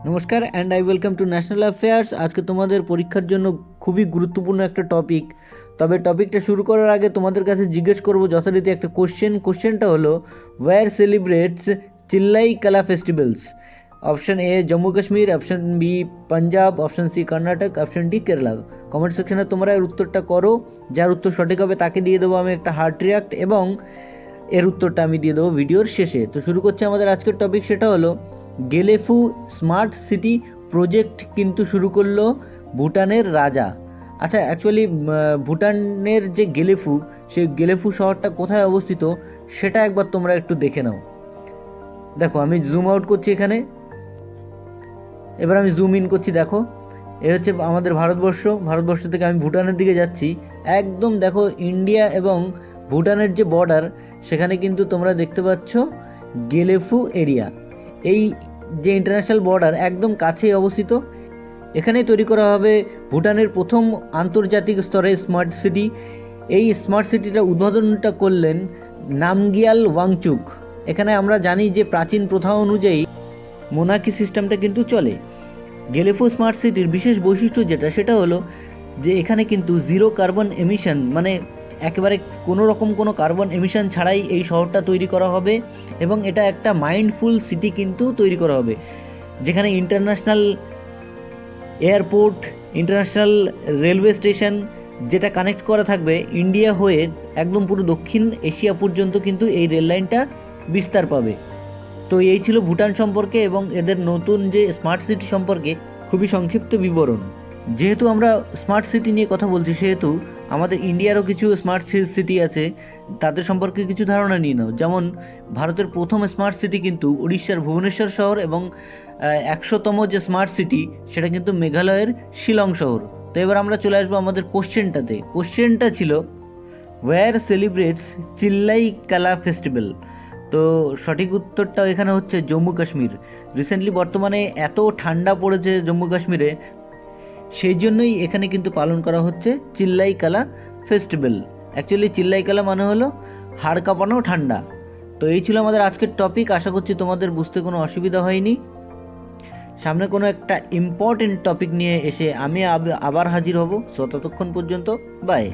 নমস্কার and I welcome to national affairs. আজকে তোমাদের পরীক্ষার জন্য খুবই গুরুত্বপূর্ণ একটা টপিক। তবে টপিকটা শুরু করার আগে তোমাদের কাছে জিজ্ঞেস করব যথারীতি একটা কোশ্চেনটা হলো wire celebrates Chillai Kalan festivals? Option A Jammu Kashmir, option B Punjab, option C Karnataka, option D Kerala. Comment সেকশনে তোমরা এর উত্তরটা করো। যার উত্তর সঠিক হবে তাকে দিয়ে দেবো আমি একটা হার্ট রিয়াক্ট, এবং এর উত্তরটা আমি দিয়ে দেবো ভিডিওর শেষে। তো শুরু করছি আমাদের আজকের টপিক, সেটা হলো গেলেফু স্মার্ট সিটি প্রজেক্ট কিন্তু শুরু করলো ভুটানের রাজা। আচ্ছা, অ্যাকচুয়ালি ভুটানের যে গেলেফু, সেই গেলেফু শহরটা কোথায় অবস্থিত সেটা একবার তোমরা একটু দেখে নাও। দেখো, আমি জুম আউট করছি এখানে, এবার আমি জুম ইন করছি। দেখো, এ হচ্ছে আমাদের ভারতবর্ষ থেকে আমি ভুটানের দিকে যাচ্ছি। একদম দেখো, ইন্ডিয়া এবং ভুটানের যে বর্ডার, সেখানে কিন্তু তোমরা দেখতে পাচ্ছ গেলেফু এরিয়া। এই যে ইন্টারন্যাশনাল বর্ডার একদম কাছেই অবস্থিত। এখানেই তৈরি করা হবে ভুটানের প্রথম আন্তর্জাতিক স্তরে স্মার্ট সিটি। এই স্মার্ট সিটিটা উদ্বোধনটা করলেন নামগিয়াল ওয়াংচুক। এখানে আমরা জানি যে প্রাচীন প্রথা অনুযায়ী মোনার্কি সিস্টেমটা কিন্তু চলে। গেলেফু স্মার্ট সিটির বিশেষ বৈশিষ্ট্য সেটা হলো যে এখানে কিন্তু জিরো কার্বন এমিশন, মানে একেবারে কোনো কার্বন এমিশন ছাড়াই এই শহরটা তৈরি করা হবে। এবং এটা একটা মাইন্ডফুল সিটি কিন্তু তৈরি করা হবে, যেখানে international airport, international railway station যেটা কানেক্ট করা থাকবে ইন্ডিয়া হয়ে একদম পুরো দক্ষিণ এশিয়া পর্যন্ত কিন্তু এই রেল লাইনটা বিস্তার পাবে। তো এই ছিল ভুটান সম্পর্কে এবং এদের নতুন যে স্মার্ট সিটি সম্পর্কে খুবই সংক্ষিপ্ত বিবরণ। যেহেতু আমরা স্মার্ট সিটি নিয়ে কথা বলছি, সেহেতু আমাদের ইন্ডিয়ারও কিছু স্মার্ট সিটি আছে, তাদের সম্পর্কে কিছু ধারণা নিয়ে নাও। যেমন ভারতের প্রথম স্মার্ট সিটি কিন্তু উড়িষ্যার ভুবনেশ্বর শহর, এবং 100তম যে স্মার্ট সিটি সেটা কিন্তু মেঘালয়ের শিলং শহর। তো এবার আমরা চলে আসবো আমাদের কোশ্চেনটাতে। কোশ্চেনটা ছিল ওয়্যার সেলিব্রেটস চিল্লাই কালা ফেস্টিভ্যাল? তো সঠিক উত্তরটা এখানে হচ্ছে জম্মু কাশ্মীর। রিসেন্টলি বর্তমানে এত ঠান্ডা পড়েছে জম্মু কাশ্মীরে, সেই জন্যই এখানে কিন্তু পালন করা হচ্ছে চিল্লাই কালা ফেস্টিভ্যাল। অ্যাকচুয়ালি চিল্লাই কালা মানে হলো হাড় কাঁপানো ঠান্ডা। তো এই ছিল আমাদের আজকের টপিক। আশা করছি তোমাদের বুঝতে কোনো অসুবিধা হয়নি। সামনে কোনো একটা ইম্পর্টেন্ট টপিক নিয়ে এসে আমি আবার হাজির হব। সো ততক্ষণ পর্যন্ত বাই।